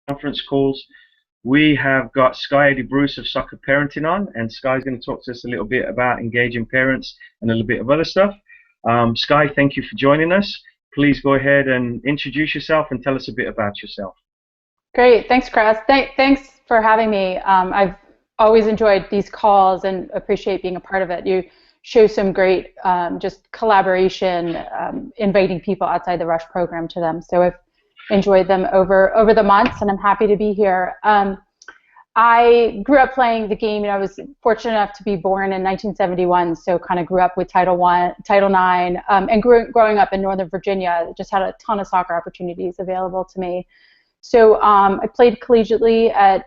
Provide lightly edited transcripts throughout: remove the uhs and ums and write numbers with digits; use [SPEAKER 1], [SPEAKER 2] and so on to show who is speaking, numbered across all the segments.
[SPEAKER 1] conference calls. We have got Skye Eddy of Soccer Parenting on, and Skye's going to talk to us a little bit about engaging parents and a little bit of other stuff. Skye, thank you for joining us. Please go ahead and introduce yourself and tell us a bit about yourself.
[SPEAKER 2] Great, thanks, Chris. Thanks for having me. I've always enjoyed these calls and appreciate being a part of it. You show some great just collaboration, inviting people outside the Rush program to them. So I've enjoyed them over the months, and I'm happy to be here. I grew up playing the game. I was fortunate enough to be born in 1971, so kind of grew up with Title IX, and growing up in Northern Virginia, just had a ton of soccer opportunities available to me. So I played collegiately at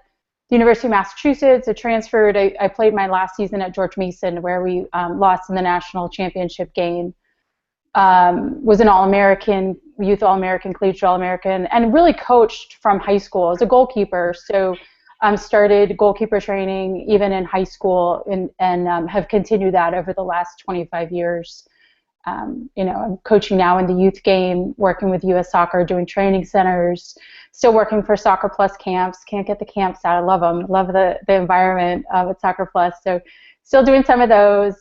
[SPEAKER 2] the University of Massachusetts. I transferred. I played my last season at George Mason, where we lost in the national championship game. Was an All-American, youth All-American, collegiate All-American, and really coached from high school as a goalkeeper. So started goalkeeper training even in high school, and have continued that over the last 25 years. I'm coaching now in the youth game, working with U.S. Soccer, doing training centers, still working for Soccer Plus camps. Can't get the camps out. I love them. Love the environment at Soccer Plus. So still doing some of those.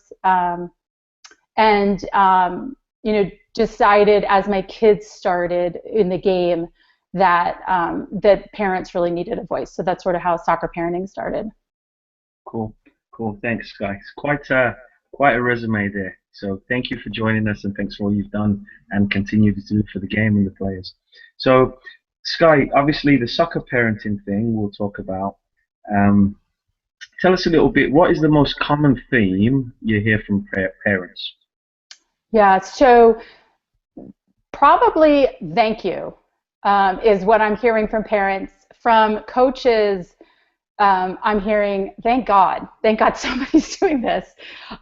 [SPEAKER 2] Decided as my kids started in the game that that parents really needed a voice. So that's sort of how soccer parenting started.
[SPEAKER 1] Cool. Thanks, Skye. Quite a resume there. So thank you for joining us, and thanks for all you've done and continue to do for the game and the players. So, Skye, obviously the soccer parenting thing we'll talk about. Tell us a little bit, what is the most common theme you hear from parents?
[SPEAKER 2] Yeah, so probably thank you is what I'm hearing from parents. From coaches, I'm hearing thank God somebody's doing this.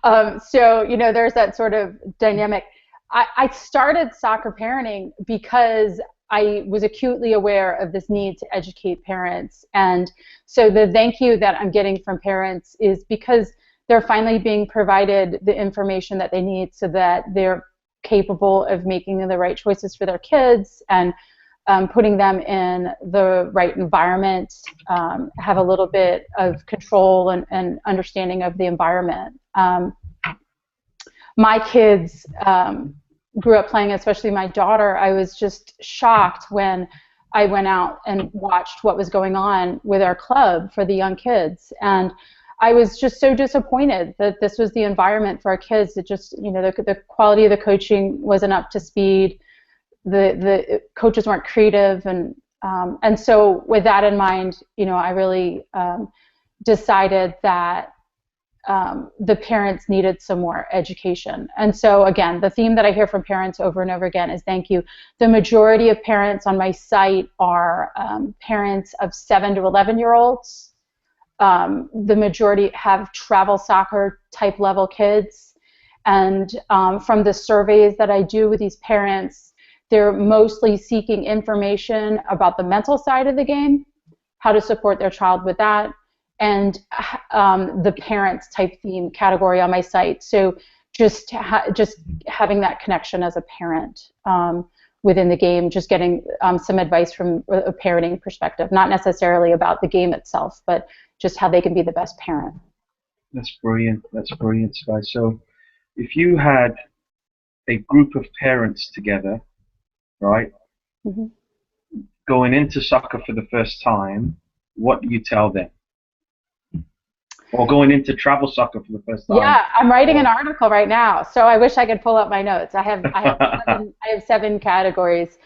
[SPEAKER 2] There's that sort of dynamic. I started soccer parenting because I was acutely aware of this need to educate parents, and so the thank you that I'm getting from parents is because they're finally being provided the information that they need so that they're capable of making the right choices for their kids and putting them in the right environment, have a little bit of control and understanding of the environment. My kids grew up playing, especially my daughter. I was just shocked when I went out and watched what was going on with our club for the young kids. And I was just so disappointed that this was the environment for our kids. It just, the quality of the coaching wasn't up to speed. The coaches weren't creative, and so with that in mind, I really decided that the parents needed some more education. And so again, the theme that I hear from parents over and over again is thank you. The majority of parents on my site are parents of 7 to 11-year-olds. The majority have travel soccer type level kids, and from the surveys that I do with these parents, they're mostly seeking information about the mental side of the game, how to support their child with that, and the parents type theme category on my site. So just having that connection as a parent within the game, just getting some advice from a parenting perspective, not necessarily about the game itself, but just how they can be the best parent.
[SPEAKER 1] That's brilliant, Skye. So if you had a group of parents together, right,
[SPEAKER 2] mm-hmm.
[SPEAKER 1] going into soccer for the first time, what do you tell them? Or going into travel soccer for the first time?
[SPEAKER 2] Yeah, I'm writing an article right now, so I wish I could pull up my notes. I have 7 categories.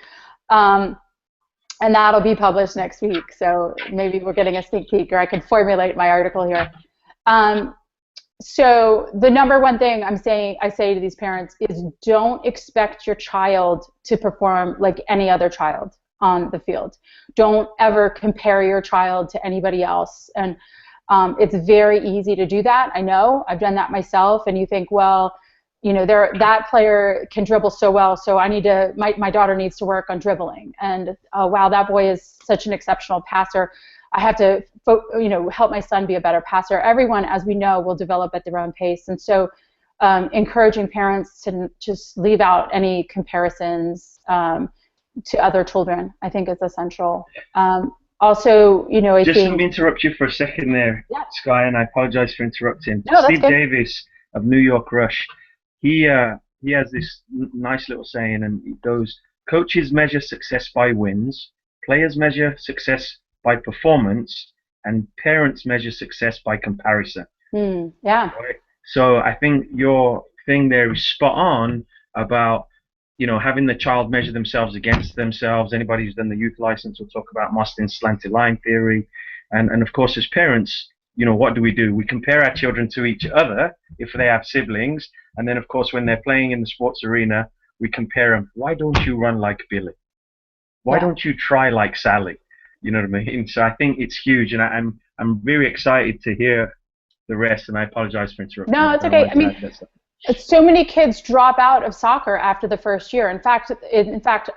[SPEAKER 2] And that'll be published next week, so maybe we're getting a sneak peek, or I can formulate my article here. So the number one thing I say to these parents is don't expect your child to perform like any other child on the field. Don't ever compare your child to anybody else. And it's very easy to do that. I know, I've done that myself, and you think, well, that player can dribble so well, so my daughter needs to work on dribbling. And wow, that boy is such an exceptional passer. I have to, help my son be a better passer. Everyone, as we know, will develop at their own pace. And so encouraging parents to just leave out any comparisons to other children, I think is essential. Also, I
[SPEAKER 1] Just let
[SPEAKER 2] think,
[SPEAKER 1] me interrupt you for a second there,
[SPEAKER 2] yeah,
[SPEAKER 1] Skye, and I apologize for interrupting.
[SPEAKER 2] no, that's
[SPEAKER 1] Steve
[SPEAKER 2] good.
[SPEAKER 1] Davis of New York Rush, he has this nice little saying, and it goes, "Coaches measure success by wins, players measure success by performance, and parents measure success by comparison."
[SPEAKER 2] Yeah,
[SPEAKER 1] Right? So I think your thing there is spot on about, having the child measure themselves against themselves. Anybody who's done the youth license will talk about Marston's slanted line theory. And of course, as parents, what do? We compare our children to each other if they have siblings. And then, of course, when they're playing in the sports arena, we compare them. Why don't you run like Billy? Why
[SPEAKER 2] yeah.
[SPEAKER 1] don't you try like Sally? You know what I mean? So I think it's huge, and I'm very excited to hear the rest. And I apologize for interrupting
[SPEAKER 2] No,
[SPEAKER 1] you,
[SPEAKER 2] it's
[SPEAKER 1] but I
[SPEAKER 2] okay.
[SPEAKER 1] wanted
[SPEAKER 2] I
[SPEAKER 1] to
[SPEAKER 2] mean,
[SPEAKER 1] add that stuff.
[SPEAKER 2] so many kids drop out of soccer after the first year. In fact,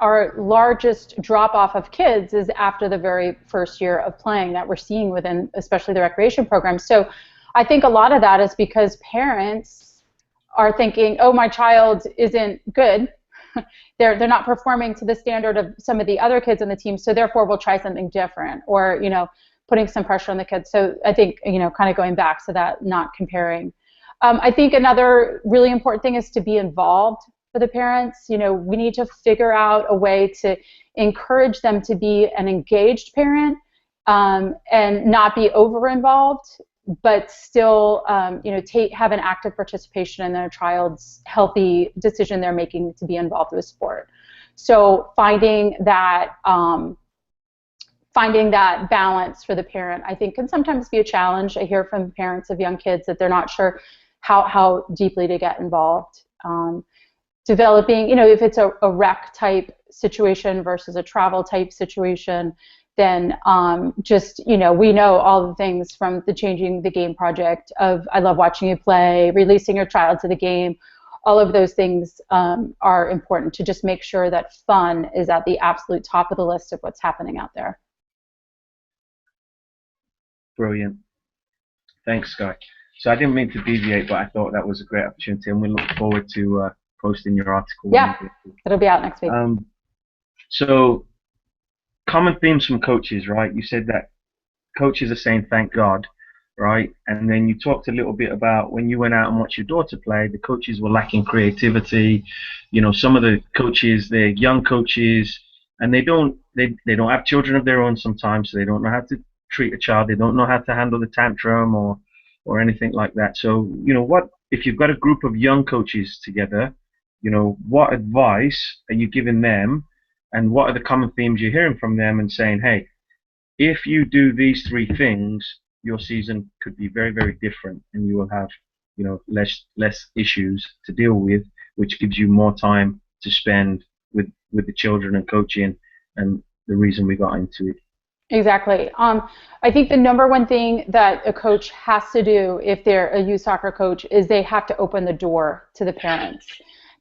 [SPEAKER 2] our largest drop off of kids is after the very first year of playing that we're seeing within, especially the recreation program. So I think a lot of that is because parents are thinking, oh, my child isn't good. They're not performing to the standard of some of the other kids on the team, so therefore we'll try something different, or putting some pressure on the kids. So I think kind of going back to that, not comparing. I think another really important thing is to be involved with the parents. We need to figure out a way to encourage them to be an engaged parent, and not be over involved, but still, have an active participation in their child's healthy decision they're making to be involved with sport. So finding that balance for the parent, I think, can sometimes be a challenge. I hear from parents of young kids that they're not sure how deeply to get involved. Developing, if it's a rec type situation versus a travel type situation, then we know all the things from the Changing the Game project of I love watching you play, releasing your child to the game. All of those things are important to just make sure that fun is at the absolute top of the list of what's happening out there.
[SPEAKER 1] Brilliant. Thanks, Skye. So I didn't mean to deviate, but I thought that was a great opportunity, and we look forward to posting your article.
[SPEAKER 2] Yeah, it'll be out next week.
[SPEAKER 1] So common themes from coaches, right? You said that coaches are saying thank God, right? And then you talked a little bit about when you went out and watched your daughter play, the coaches were lacking creativity. Some of the coaches, they're young coaches, and they don't have children of their own sometimes, so they don't know how to treat a child. They don't know how to handle the tantrum or anything like that. So, what if you've got a group of young coaches together, what advice are you giving them, and what are the common themes you're hearing from them and saying, hey, if you do these three things, your season could be very, very different, and you will have, less issues to deal with, which gives you more time to spend with the children and coaching, and the reason we got into it.
[SPEAKER 2] Exactly. I think the number one thing that a coach has to do if they're a youth soccer coach is they have to open the door to the parents.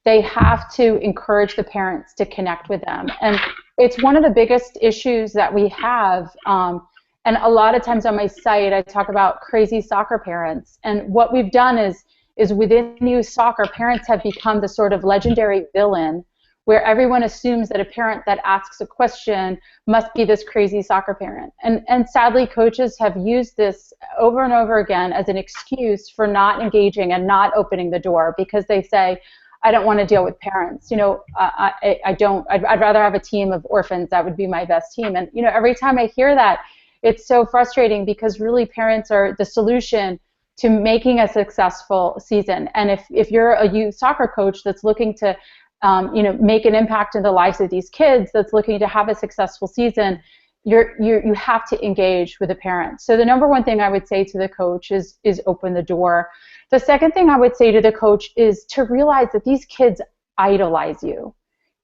[SPEAKER 2] They have to encourage the parents to connect with them. And it's one of the biggest issues that we have. And a lot of times on my site, I talk about crazy soccer parents. And what we've done is within youth soccer, parents have become the sort of legendary villain where everyone assumes that a parent that asks a question must be this crazy soccer parent. And sadly, coaches have used this over and over again as an excuse for not engaging and not opening the door, because they say, I don't want to deal with parents. I'd rather have a team of orphans. That would be my best team. And, every time I hear that, it's so frustrating, because really parents are the solution to making a successful season. And if you're a youth soccer coach that's looking to make an impact in the lives of these kids, that's looking to have a successful season, you have to engage with the parents. So the number one thing I would say to the coach is open the door. The second thing I would say to the coach is to realize that these kids idolize you.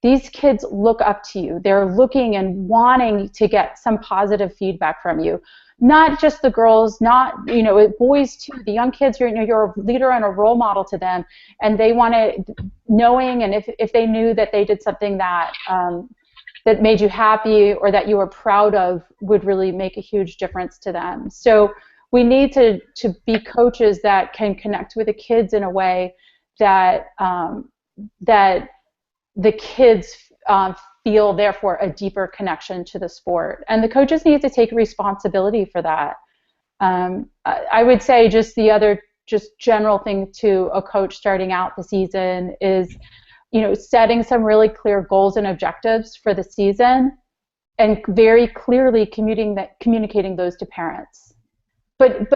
[SPEAKER 2] These kids look up to you. They're looking and wanting to get some positive feedback from you. Not just the girls, not, boys too. The young kids, you're a leader and a role model to them, and they want to, knowing, and if they knew that they did something that that made you happy or that you were proud of, would really make a huge difference to them. So we need to be coaches that can connect with the kids in a way that that the kids feel, therefore, a deeper connection to the sport. And the coaches need to take responsibility for that. I would say just the other just general thing to a coach starting out the season is, setting some really clear goals and objectives for the season and very clearly communicating those to parents. But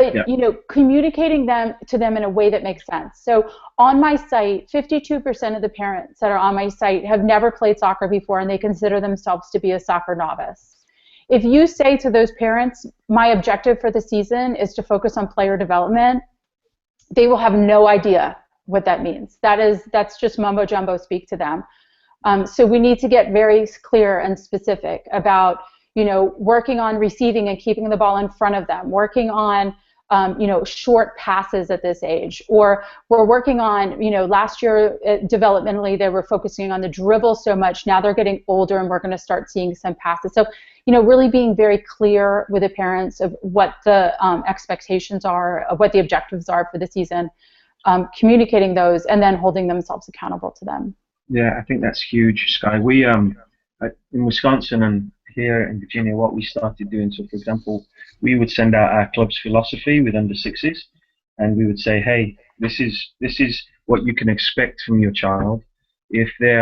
[SPEAKER 2] communicating them to them in a way that makes sense. So on my site, 52% of the parents that are on my site have never played soccer before, and they consider themselves to be a soccer novice. If you say to those parents, my objective for the season is to focus on player development, they will have no idea what that means. That's just mumbo jumbo speak to them. So we need to get very clear and specific about, working on receiving and keeping the ball in front of them, working on, short passes at this age, or we're working on, last year developmentally they were focusing on the dribble so much. Now they're getting older and we're going to start seeing some passes. So, really being very clear with the parents of what the expectations are, of what the objectives are for the season, communicating those, and then holding themselves accountable to them.
[SPEAKER 1] Yeah, I think that's huge, Skye. We in Wisconsin and here in Virginia, what we started doing, so for example, we would send out our club's philosophy with under sixes, and we would say, hey, this is what you can expect from your child. If they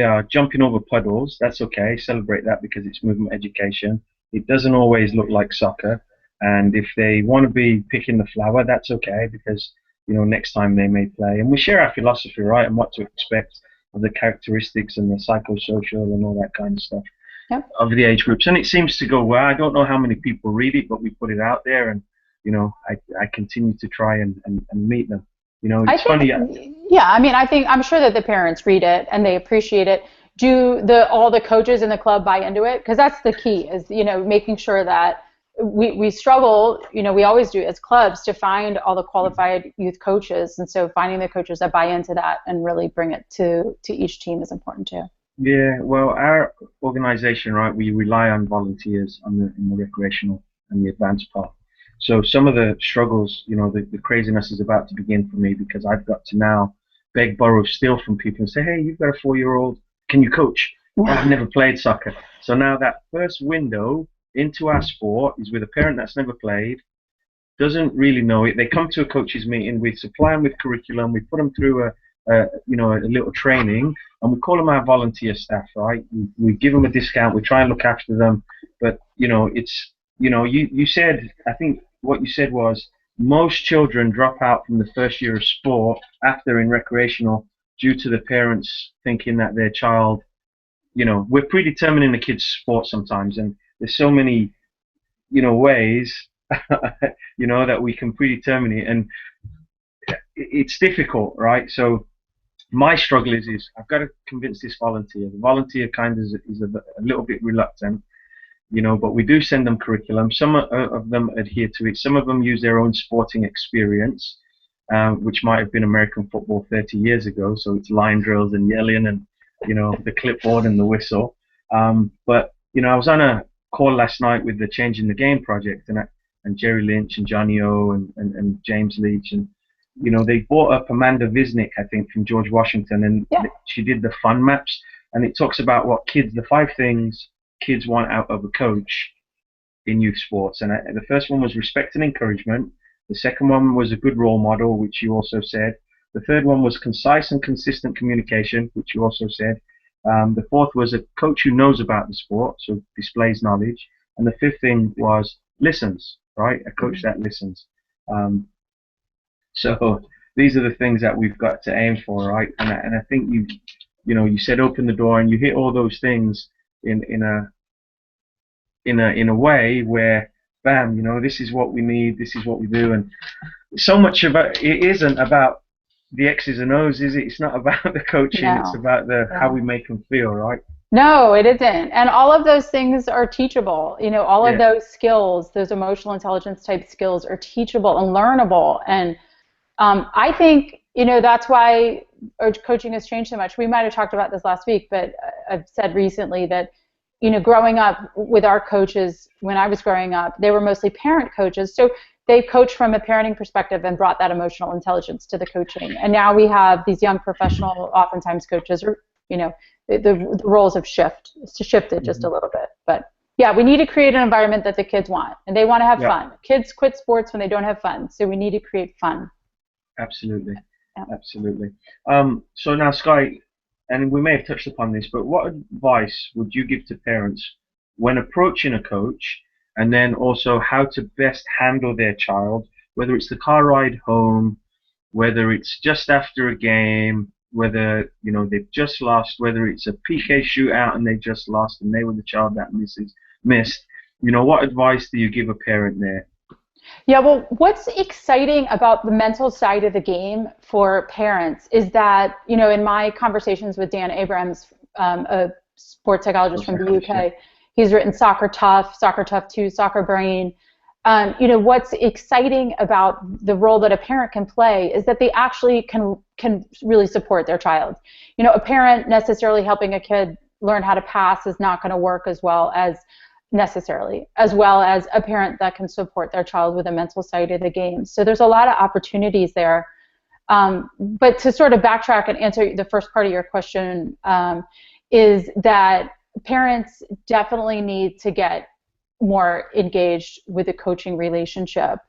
[SPEAKER 1] are jumping over puddles, that's okay. Celebrate that because it's movement education. It doesn't always look like soccer. And if they want to be picking the flower, that's okay because next time they may play. And we share our philosophy, right, and what to expect of the characteristics and the psychosocial and all that kind of stuff. Yep. Of the age groups, and it seems to go well. I don't know how many people read it, but we put it out there, and I continue to try and meet them. It's funny.
[SPEAKER 2] Yeah, I'm sure that the parents read it and they appreciate it. Do all the coaches in the club buy into it? Because that's the key, is making sure that we struggle, we always do as clubs, to find all the qualified youth coaches, and so finding the coaches that buy into that and really bring it to each team is important too.
[SPEAKER 1] Yeah, well, our organization, right, we rely on volunteers in the recreational and the advanced part. So some of the struggles, the craziness is about to begin for me because I've got to now beg, borrow, steal from people and say, hey, you've got a 4-year-old, can you coach? Oh, I've never played soccer. So now that first window into our sport is with a parent that's never played, doesn't really know it. They come to a coach's meeting, we supply them with curriculum, we put them through a little training, and we call them our volunteer staff, right? We give them a discount, we try and look after them, but you said, I think what you said was, most children drop out from the first year of sport after in recreational due to the parents thinking that their child, we're predetermining the kid's sport sometimes, and there's so many, ways, that we can predetermine it, and it's difficult, right? So my struggle is I've got to convince this volunteer. The volunteer kind of is a little bit reluctant, but we do send them curriculum. Some of them adhere to it. Some of them use their own sporting experience, which might have been American football 30 years ago. So it's line drills and yelling and, the clipboard and the whistle. But, I was on a call last night with the Changing the Game project and Jerry Lynch and Johnny O and James Leach, and they brought up Amanda Visnick, I think, from George Washington, and she did the fun maps, and it talks about the 5 things kids want out of a coach in youth sports. And the first one was respect and encouragement. The second one was a good role model, which you also said. The third one was concise and consistent communication, which you also said. The fourth was a coach who knows about the sport, so displays knowledge. And the fifth thing was listens, right? A coach that listens. So these are the things that we've got to aim for, right? And I think you said open the door, and you hit all those things in a way where, bam, this is what we need, this is what we do, and so much about it isn't about the X's and O's, is it? It's not about the coaching. No. It's about how we make them feel, right?
[SPEAKER 2] No, it isn't. And all of those things are teachable. All of those skills, those emotional intelligence type skills, are teachable and learnable. And I think, that's why coaching has changed so much. We might have talked about this last week, but I've said recently that, growing up with our coaches, when I was growing up, they were mostly parent coaches. So they coached from a parenting perspective and brought that emotional intelligence to the coaching. And now we have these young professional, oftentimes coaches, or the roles have shifted just a little bit. But yeah, we need to create an environment that the kids want, and they want to have fun. Kids quit sports when they don't have fun, so we need to create fun.
[SPEAKER 1] Absolutely.
[SPEAKER 2] Yeah.
[SPEAKER 1] Absolutely. So now, Skye, and we may have touched upon this, but what advice would you give to parents when approaching a coach, and then also how to best handle their child, whether it's the car ride home, whether it's just after a game, whether they've just lost, whether it's a PK shootout and they just lost and they were the child that missed. What advice do you give a parent there?
[SPEAKER 2] Yeah, well, what's exciting about the mental side of the game for parents is that, in my conversations with Dan Abrams, a sports psychologist from the UK, he's written Soccer Tough, Soccer Tough 2, Soccer Brain. What's exciting about the role that a parent can play is that they actually can really support their child. A parent necessarily helping a kid learn how to pass is not going to work as well as a parent that can support their child with the mental side of the game. So there's a lot of opportunities there. But to sort of backtrack and answer the first part of your question, is that parents definitely need to get more engaged with the coaching relationship.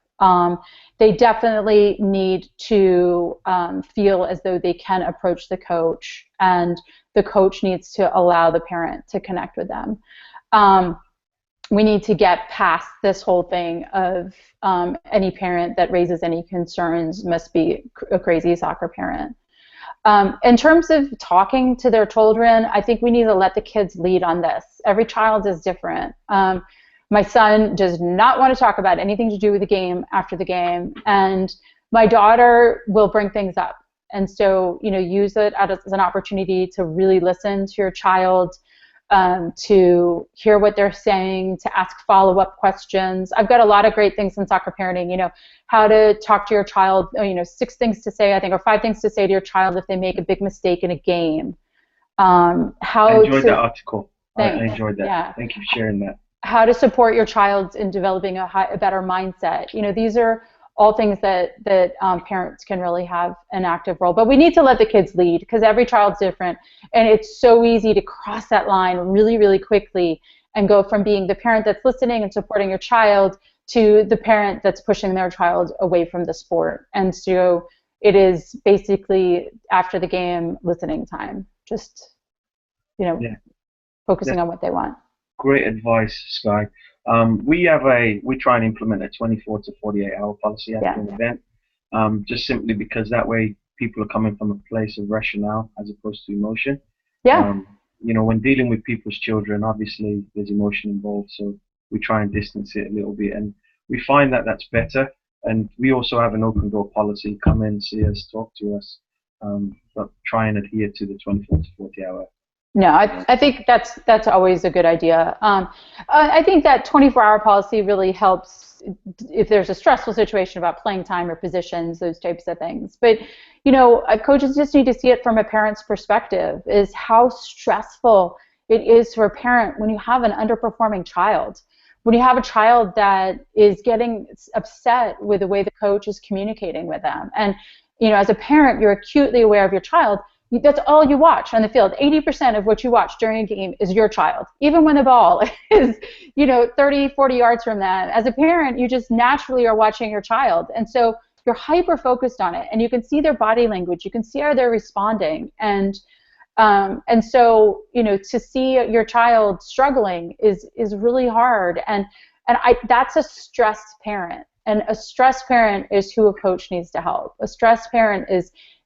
[SPEAKER 2] They definitely need to feel as though they can approach the coach, and the coach needs to allow the parent to connect with them. We need to get past this whole thing of any parent that raises any concerns must be a crazy soccer parent. In terms of talking to their children, I think we need to let the kids lead on this. Every child is different. My son does not want to talk about anything to do with the game after the game, and my daughter will bring things up. And so, use it as an opportunity to really listen to your child, to hear what they're saying, to ask follow-up questions. I've got a lot of great things in soccer parenting, how to talk to your child, 6 things to say, I think, or 5 things to say to your child if they make a big mistake in a game.
[SPEAKER 1] I enjoyed that article. I enjoyed that.
[SPEAKER 2] Yeah.
[SPEAKER 1] Thank you for sharing that.
[SPEAKER 2] How to support your child in developing a better mindset. These are all things that parents can really have an active role. But we need to let the kids lead, because every child's different. And it's so easy to cross that line really, really quickly and go from being the parent that's listening and supporting your child to the parent that's pushing their child away from the sport. And so it is basically after the game listening time, just, focusing on what they want.
[SPEAKER 1] Great advice, Skye. We try and implement a 24 to 48 hour policy after an event, just simply because that way people are coming from a place of rationale as opposed to emotion.
[SPEAKER 2] Yeah.
[SPEAKER 1] When dealing with people's children, obviously there's emotion involved, so we try and distance it a little bit, and we find that that's better. And we also have an open door policy: come in, see us, talk to us, but try and adhere to the 24 to 40 hour.
[SPEAKER 2] No, I think that's always a good idea. I think that 24-hour policy really helps if there's a stressful situation about playing time or positions, those types of things. But, coaches just need to see it from a parent's perspective, is how stressful it is for a parent when you have an underperforming child, when you have a child that is getting upset with the way the coach is communicating with them. And, as a parent, you're acutely aware of your child. That's all you watch on the field. 80% of what you watch during a game is your child, even when the ball is, 30, 40 yards from them. As a parent, you just naturally are watching your child. And so you're hyper-focused on it, and you can see their body language. You can see how they're responding. And so, to see your child struggling is really hard. And that's a stressed parent. And a stressed parent is who a coach needs to help. A stressed parent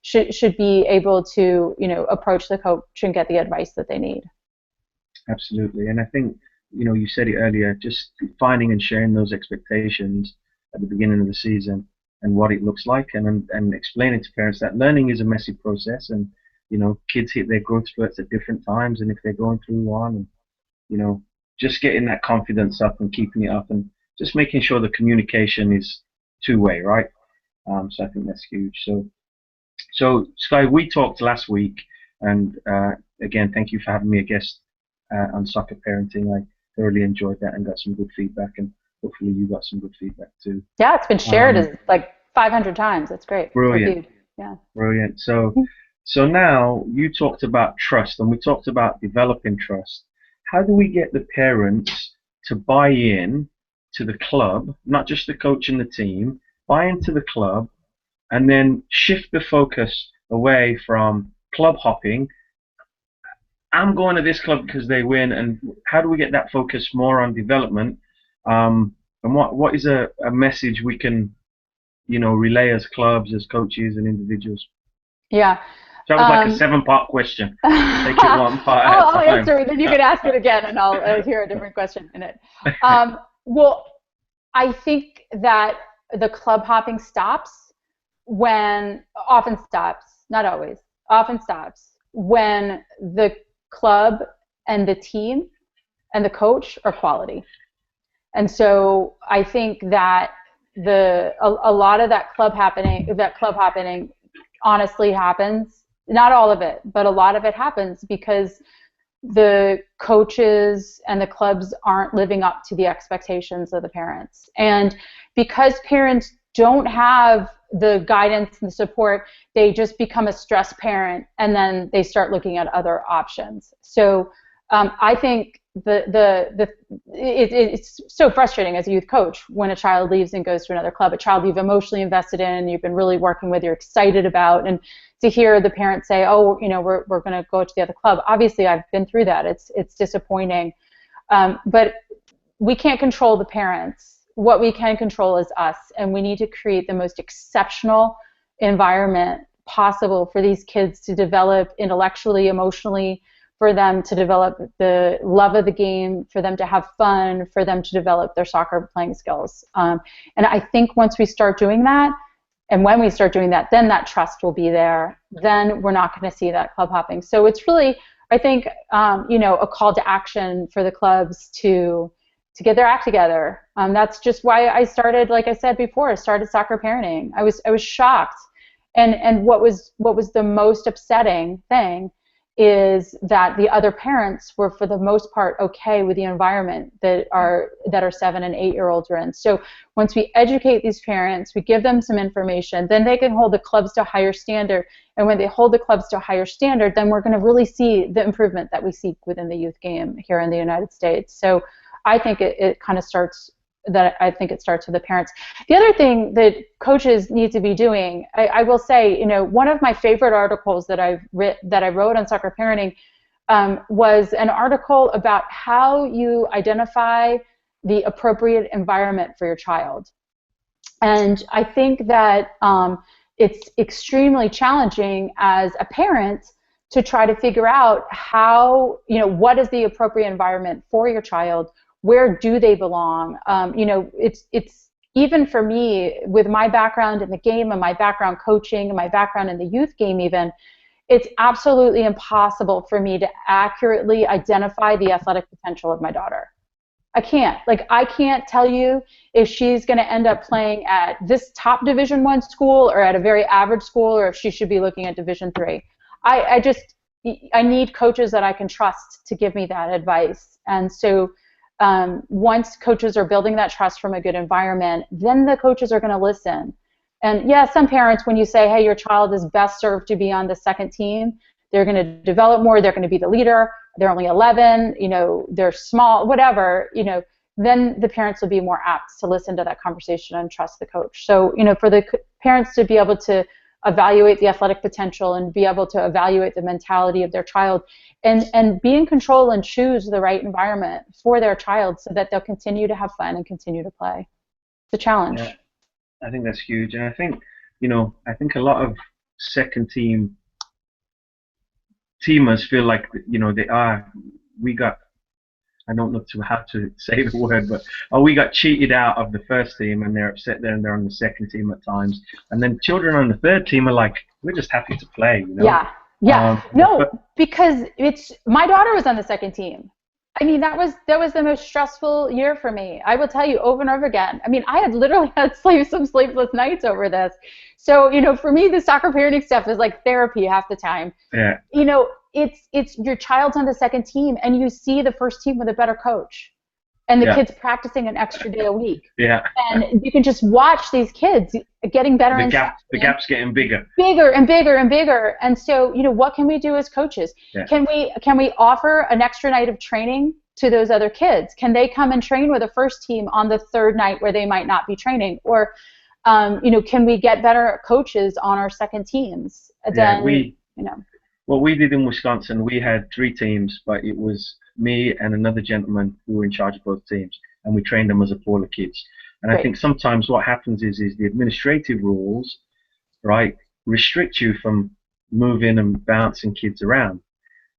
[SPEAKER 2] should be able to, approach the coach and get the advice that they need.
[SPEAKER 1] Absolutely. And I think, you said it earlier, just finding and sharing those expectations at the beginning of the season and what it looks like, and explaining to parents that learning is a messy process, and, kids hit their growth spurts at different times, and if they're going through one, and, just getting that confidence up and keeping it up, and just making sure the communication is two-way, right? So I think that's huge. So Skye, we talked last week, and again, thank you for having me a guest on soccer parenting. I thoroughly enjoyed that and got some good feedback, and hopefully you got some good feedback too.
[SPEAKER 2] Yeah, it's been shared as like 500 times. That's great.
[SPEAKER 1] Brilliant.
[SPEAKER 2] Yeah.
[SPEAKER 1] Brilliant. So So now you talked about trust and we talked about developing trust. How do we get the parents to buy in to the club, not just the coach and the team, buy into the club and then shift the focus away from club hopping? I'm going to this club because they win, and how do we get that focus more on development? And what is a message we can, relay as clubs, as coaches, and individuals?
[SPEAKER 2] Yeah.
[SPEAKER 1] So that was like a seven-part question. Take it one part at a
[SPEAKER 2] I'll
[SPEAKER 1] time.
[SPEAKER 2] answer it, then you can ask it again, and I'll hear a different question in it. Well, I think that the club hopping often stops, not always, often stops when the club and the team and the coach are quality. And so I think that a lot of that club hopping honestly happens, not all of it, but a lot of it happens because the coaches and the clubs aren't living up to the expectations of the parents. And because parents don't have the guidance and the support, they just become a stressed parent, and then they start looking at other options. So I think it's so frustrating as a youth coach when a child leaves and goes to another club, a child you've emotionally invested in, you've been really working with, you're excited about, and to hear the parents say, oh, we're going to go to the other club. Obviously, I've been through that. It's disappointing. But we can't control the parents. What we can control is us, and we need to create the most exceptional environment possible for these kids to develop intellectually, emotionally, for them to develop the love of the game, for them to have fun, for them to develop their soccer playing skills. And I think once we start doing that, and when we start doing that, then that trust will be there. Then we're not going to see that club hopping. So it's really, I think, a call to action for the clubs to get their act together. That's just why I started, like I said before, I started soccer parenting. I was shocked, and what was the most upsetting thing is that the other parents were, for the most part, okay with the environment that our 7 and 8 year olds are in. So once we educate these parents, we give them some information, then they can hold the clubs to a higher standard. And when they hold the clubs to a higher standard, then we're going to really see the improvement that we seek within the youth game here in the United States. So I think it kind of starts. I think it starts with the parents. The other thing that coaches need to be doing, I will say, one of my favorite articles that I wrote on soccer parenting was an article about how you identify the appropriate environment for your child. And I think that it's extremely challenging as a parent to try to figure out how, what is the appropriate environment for your child. Where do they belong? It's even for me, with my background in the game and my background coaching and my background in the youth game even, it's absolutely impossible for me to accurately identify the athletic potential of my daughter. I can't. I can't tell you if she's going to end up playing at this top Division I school or at a very average school, or if she should be looking at Division III. I need coaches that I can trust to give me that advice. And so once coaches are building that trust from a good environment, then the coaches are going to listen. And yeah, some parents, when you say, hey, your child is best served to be on the second team, they're going to develop more, they're going to be the leader, they're only 11, they're small, whatever, then the parents will be more apt to listen to that conversation and trust the coach. So, for the parents to be able to evaluate the athletic potential and be able to evaluate the mentality of their child and be in control and choose the right environment for their child so that they'll continue to have fun and continue to play. It's a challenge.
[SPEAKER 1] Yeah, I think that's huge. And I think, a lot of second teamers feel like, I don't know how to say the word, but we got cheated out of the first team, and they're upset there, and they're on the second team at times. And then children on the third team are like, we're just happy to play,
[SPEAKER 2] Yeah. Because my daughter was on the second team. I mean, that was the most stressful year for me. I will tell you over and over again. I mean, I had literally had some sleepless nights over this. So, for me, the soccer parenting stuff is like therapy half the time.
[SPEAKER 1] Yeah.
[SPEAKER 2] It's your child's on the second team, and you see the first team with a better coach. and the
[SPEAKER 1] Yeah.
[SPEAKER 2] kid's practicing an extra day a week.
[SPEAKER 1] Yeah.
[SPEAKER 2] And you can just watch these kids getting better in
[SPEAKER 1] The gap's getting bigger.
[SPEAKER 2] bigger and bigger and bigger. And so, what can we do as coaches?
[SPEAKER 1] Yeah.
[SPEAKER 2] Can we offer an extra night of training to those other kids? Can they come and train with a first team on the third night where they might not be training? Or, can we get better coaches on our second teams?
[SPEAKER 1] What we did in Wisconsin, we had 3 teams, but it was me and another gentleman who were in charge of both teams, and we trained them as a pool of kids. And I think sometimes what happens is the administrative rules, right, restrict you from moving and bouncing kids around.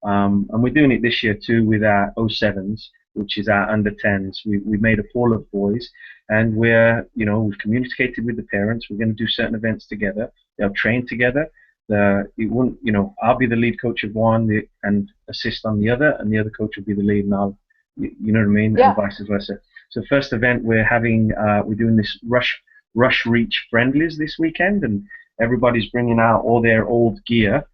[SPEAKER 1] And we're doing it this year too with our 07s, which is our under 10s. We made a pool of boys, and we've communicated with the parents. We're going to do certain events together. They'll train together. I'll be the lead coach of one and assist on the other, and the other coach will be the lead, and I'll, you know what I mean,
[SPEAKER 2] Yeah.
[SPEAKER 1] and vice versa. So first event we're doing this rush reach friendlies this weekend, and everybody's bringing out all their old gear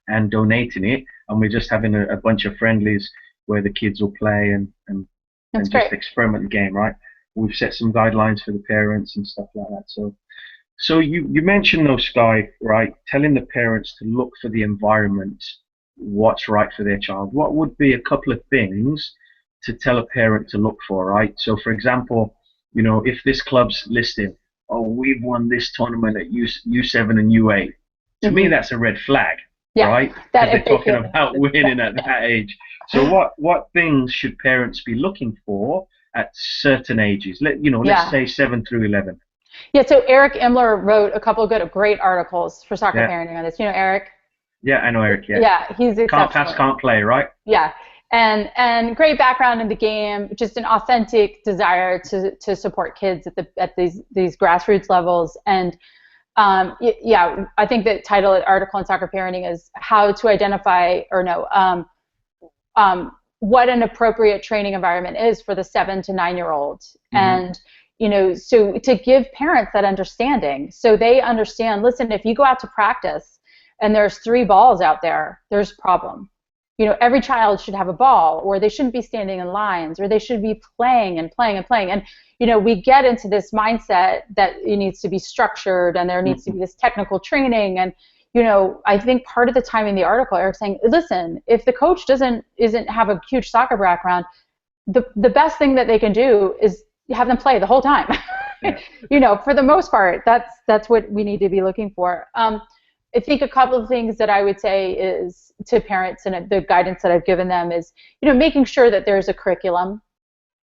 [SPEAKER 1] and donating it, and we're just having a bunch of friendlies where the kids will play and just experiment the game, right? We've set some guidelines for the parents and stuff like that. So you mentioned though, Skye, right? Telling the parents to look for the environment, what's right for their child. What would be a couple of things to tell a parent to look for, right? So for example, if this club's listing, oh, we've won this tournament at U7 and U8. To me, that's a red flag, right? Because they're talking about winning at that age. So what things should parents be looking for at certain ages? Let's say 7 through 11.
[SPEAKER 2] Yeah, so Eric Imler wrote a couple of great articles for soccer parenting on this. You know Eric?
[SPEAKER 1] Yeah, I know Eric, yeah.
[SPEAKER 2] Yeah, he's exceptional.
[SPEAKER 1] Can't pass, can't play, right?
[SPEAKER 2] Yeah, and great background in the game, just an authentic desire to support kids at these grassroots levels. And I think the title of the article in Soccer Parenting is how to identify what an appropriate training environment is for the 7 to 9-year-old. Mm-hmm. And so to give parents that understanding, so they understand, listen, if you go out to practice and there's 3 balls out there, there's a problem. Every child should have a ball, or they shouldn't be standing in lines, or they should be playing and playing and playing. And, we get into this mindset that it needs to be structured and there needs to be this technical training. And, I think part of the time in the article, Eric's saying, listen, if the coach isn't have a huge soccer background, the best thing that they can do is have them play the whole time. For the most part, that's what we need to be looking for. I think a couple of things that I would say is to parents, and the guidance that I've given them is, making sure that there's a curriculum,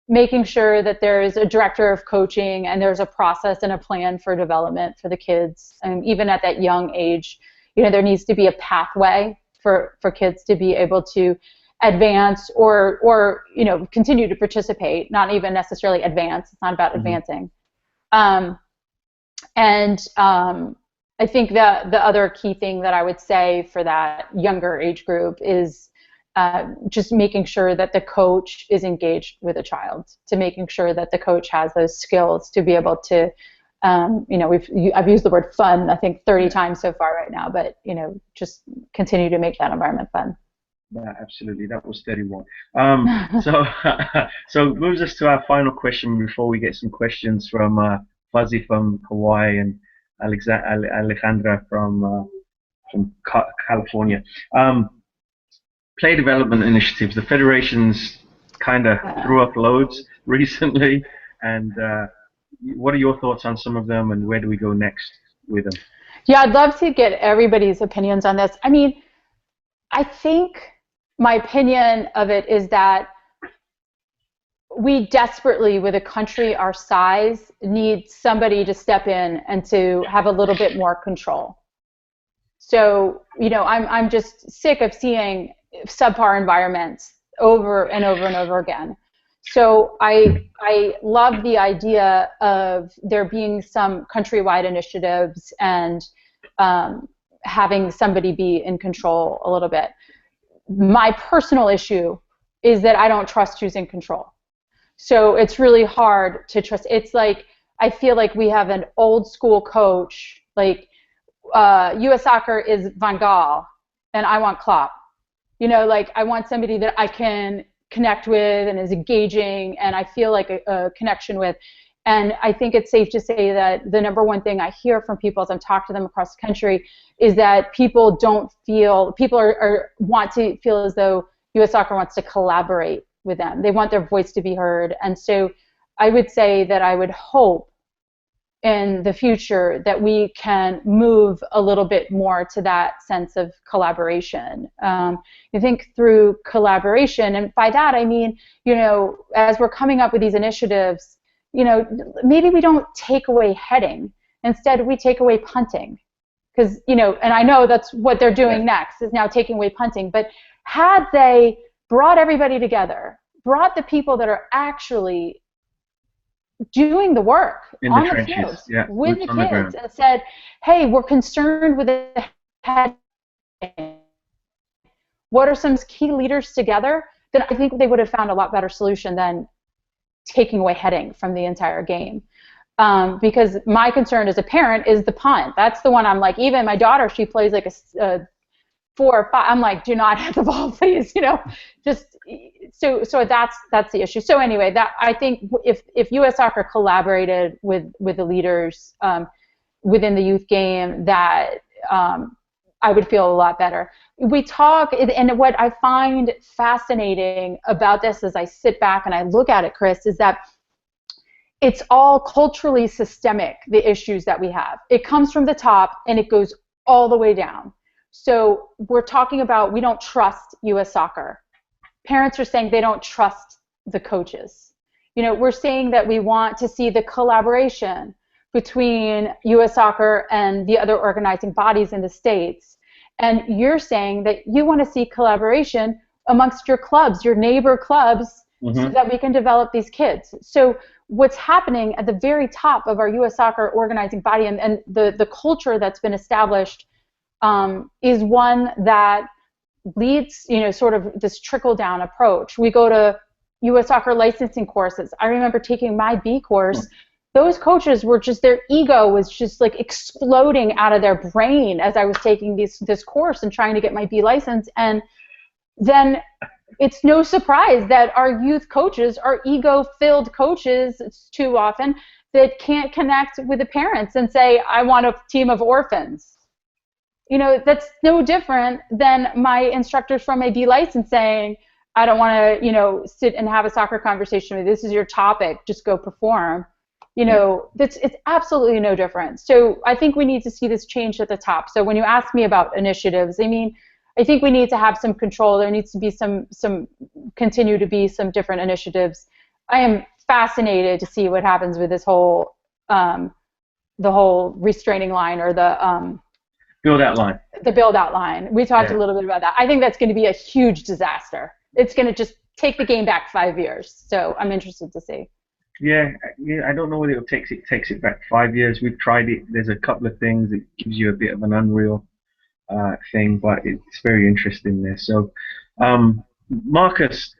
[SPEAKER 2] making sure that there's a director of coaching and there's a process and a plan for development for the kids. And even at that young age, there needs to be a pathway for kids to be able to advance or continue to participate, not even necessarily advance. It's not about advancing. I think the other key thing that I would say for that younger age group is just making sure that the coach is engaged with a child, to making sure that the coach has those skills to be able to, I've used the word fun, I think 30 times so far right now, but, just continue to make that environment fun.
[SPEAKER 1] Yeah, absolutely. That was 31. So moves us to our final question before we get some questions from Fuzzy from Hawaii and Alejandra from California. Play development initiatives. The federation's kind of threw up loads recently, and what are your thoughts on some of them, and where do we go next with them?
[SPEAKER 2] Yeah, I'd love to get everybody's opinions on this. I mean, I think my opinion of it is that we desperately, with a country our size, need somebody to step in and to have a little bit more control. So, I'm just sick of seeing subpar environments over and over and over again. So I love the idea of there being some countrywide initiatives and having somebody be in control a little bit. My personal issue is that I don't trust who's in control. So it's really hard to trust. It's like, I feel like we have an old school coach, like U.S. soccer is Van Gaal and I want Klopp. I want somebody that I can connect with and is engaging and I feel like a connection with. And I think it's safe to say that the number one thing I hear from people as I'm talking to them across the country is that people want to feel as though U.S. Soccer wants to collaborate with them. They want their voice to be heard. And so I would say that I would hope in the future that we can move a little bit more to that sense of collaboration. I think through collaboration, and by that I mean, as we're coming up with these initiatives, maybe we don't take away heading. Instead, we take away punting. Because, and I know that's what they're doing next, is now taking away punting. But had they brought everybody together, brought the people that are actually doing the work on the field with the kids and said, hey, we're concerned with the heading. What are some key leaders together? Then I think they would have found a lot better solution than taking away heading from the entire game. Because my concern as a parent is the punt. That's the one I'm like, even my daughter, she plays like a 4 or 5. I'm like, do not hit the ball, please. Just so that's the issue. So anyway, that I think if U.S. Soccer collaborated with the leaders within the youth game, that I would feel a lot better. We talk, and what I find fascinating about this as I sit back and I look at it, Chris, is that it's all culturally systemic, the issues that we have. It comes from the top and it goes all the way down. So we're talking about we don't trust U.S. Soccer. Parents are saying they don't trust the coaches. We're saying that we want to see the collaboration between U.S. Soccer and the other organizing bodies in the States. And you're saying that you want to see collaboration amongst your clubs, your neighbor clubs, so that we can develop these kids. So what's happening at the very top of our U.S. Soccer organizing body and the culture that's been established is one that leads, sort of this trickle-down approach. We go to U.S. Soccer licensing courses. I remember taking my B course. Those coaches were just, their ego was just like exploding out of their brain as I was taking this course and trying to get my B license. And then it's no surprise that our youth coaches are ego-filled coaches too often that can't connect with the parents and say, I want a team of orphans. That's no different than my instructors from a B license saying, I don't want to, sit and have a soccer conversation with you. This is your topic. Just go perform. It's absolutely no different. So I think we need to see this change at the top. So when you ask me about initiatives, I think we need to have some control. There needs to be continue to be some different initiatives. I am fascinated to see what happens with this whole, the whole restraining line or the
[SPEAKER 1] build-out line.
[SPEAKER 2] The build-out line. We talked a little bit about that. I think that's going to be a huge disaster. It's going to just take the game back 5 years. So I'm interested to see.
[SPEAKER 1] Yeah, I don't know whether it takes it back 5 years. We've tried it. There's a couple of things. It gives you a bit of an unreal thing, but it's very interesting there. So, Marcus,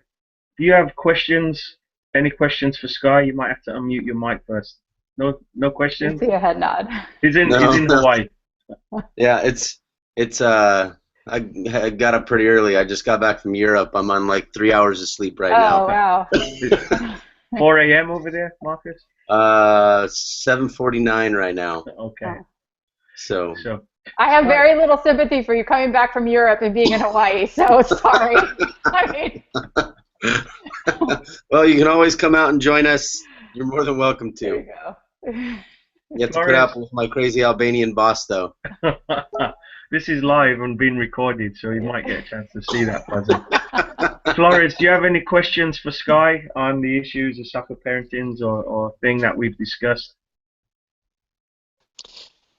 [SPEAKER 1] do you have questions? Any questions for Skye? You might have to unmute your mic first. No questions?
[SPEAKER 2] I see a head nod.
[SPEAKER 1] He's in Hawaii.
[SPEAKER 3] Yeah, I got up pretty early. I just got back from Europe. I'm on like 3 hours of sleep right now.
[SPEAKER 2] Oh, wow.
[SPEAKER 1] 4 a.m. over there, Marcus?
[SPEAKER 3] 7:49 right now.
[SPEAKER 1] Okay.
[SPEAKER 3] So
[SPEAKER 2] I have very little sympathy for you coming back from Europe and being in Hawaii, so sorry.
[SPEAKER 3] Well, you can always come out and join us. You're more than welcome to.
[SPEAKER 2] There you go.
[SPEAKER 3] You have to put up with my crazy Albanian boss, though.
[SPEAKER 1] This is live and being recorded, so you might get a chance to see that puzzle. Flores, do you have any questions for Skye on the issues of soccer parentings or thing that we've discussed?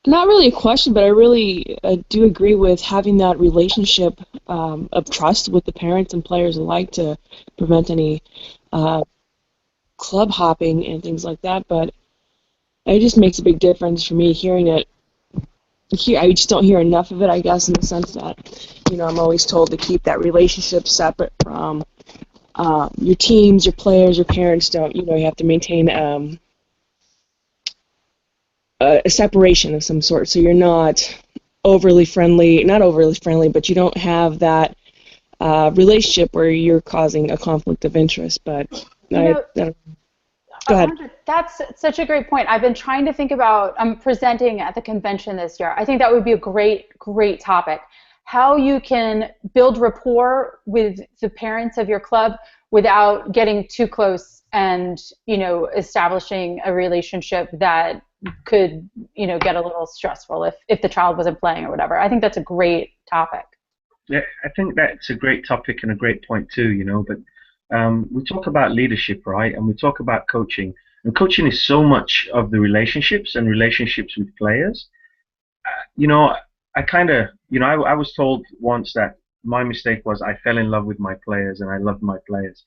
[SPEAKER 4] Not really a question, but I really do agree with having that relationship of trust with the parents and players alike to prevent any club hopping and things like that. But it just makes a big difference for me hearing it. I just don't hear enough of it, I guess, in the sense that, I'm always told to keep that relationship separate from your teams, your players, your parents. Don't, you have to maintain a separation of some sort, so you're not overly friendly, but you don't have that relationship where you're causing a conflict of interest. But go ahead.
[SPEAKER 2] That's such a great point. I've been trying to think about, I'm presenting at the convention this year. I think that would be a great topic. How you can build rapport with the parents of your club without getting too close and, establishing a relationship that could, get a little stressful if the child wasn't playing or whatever. I think that's a great topic.
[SPEAKER 1] Yeah, I think that's a great topic and a great point too, but we talk about leadership, right? And we talk about coaching. And coaching is so much of the relationships and relationships with players. I was told once that my mistake was I fell in love with my players and I loved my players.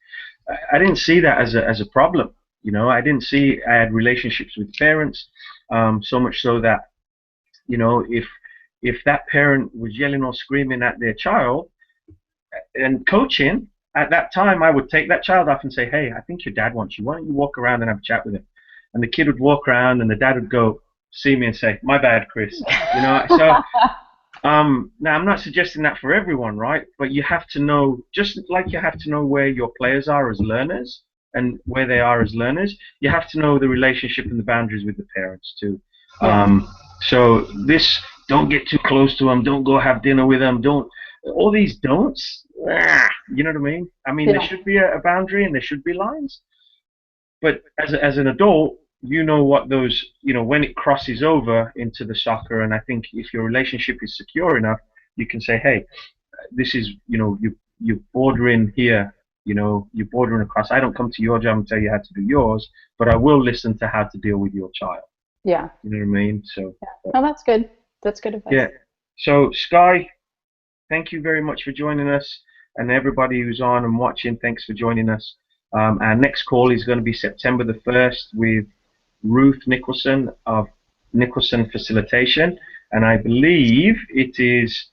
[SPEAKER 1] I didn't see that as a problem. I didn't see I had relationships with parents, so much so that, if that parent was yelling or screaming at their child and coaching, at that time I would take that child off and say, hey, I think your dad wants you. Why don't you walk around and have a chat with him? And the kid would walk around and the dad would go see me and say, my bad, Chris. So now I'm not suggesting that for everyone, right? But you have to know, just like you have to know where your players are as learners and where they are as learners, you have to know the relationship and the boundaries with the parents too. So this, don't get too close to them, don't go have dinner with them, all these don'ts, you know what I mean? There should be a boundary and there should be lines. But as an adult, what those, when it crosses over into the soccer, and I think if your relationship is secure enough, you can say, hey, this is, you're bordering here, you're bordering across. I don't come to your job and tell you how to do yours, but I will listen to how to deal with your child.
[SPEAKER 2] Yeah.
[SPEAKER 1] You know what I mean? So.
[SPEAKER 2] Yeah. Oh, that's good. That's good advice.
[SPEAKER 1] Yeah. So, Skye, thank you very much for joining us, and everybody who's on and watching, thanks for joining us. Our next call is going to be September the 1st with Ruth Nicholson of Nicholson Facilitation, and I believe it is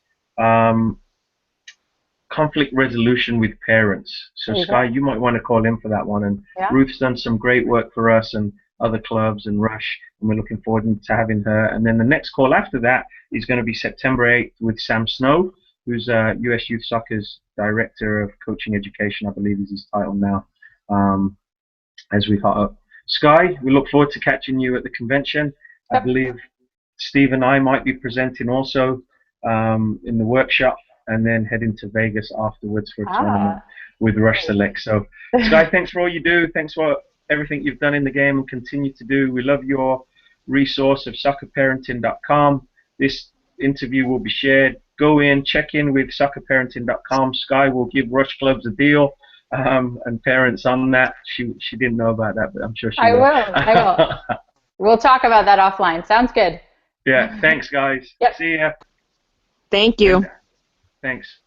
[SPEAKER 1] conflict resolution with parents. So Skye, you might want to call in for that one. And Ruth's done some great work for us and other clubs and Rush, and we're looking forward to having her. And then the next call after that is going to be September 8th with Sam Snow, who's US Youth Soccer's Director of Coaching Education, I believe is his title now, as we hot up. Skye, we look forward to catching you at the convention. I believe Steve and I might be presenting also in the workshop, and then heading to Vegas afterwards for a tournament with Rush Select. So, Skye, thanks for all you do. Thanks for everything you've done in the game and continue to do. We love your resource of soccerparenting.com. This interview will be shared. Go in, check in with soccerparenting.com. Skye will give Rush Clubs a deal. And parents on that. She didn't know about that, but I'm sure she will.
[SPEAKER 2] I will. We'll talk about that offline. Sounds good.
[SPEAKER 1] Yeah, thanks, guys.
[SPEAKER 2] Yep.
[SPEAKER 1] See ya.
[SPEAKER 4] Thank you.
[SPEAKER 1] Thanks.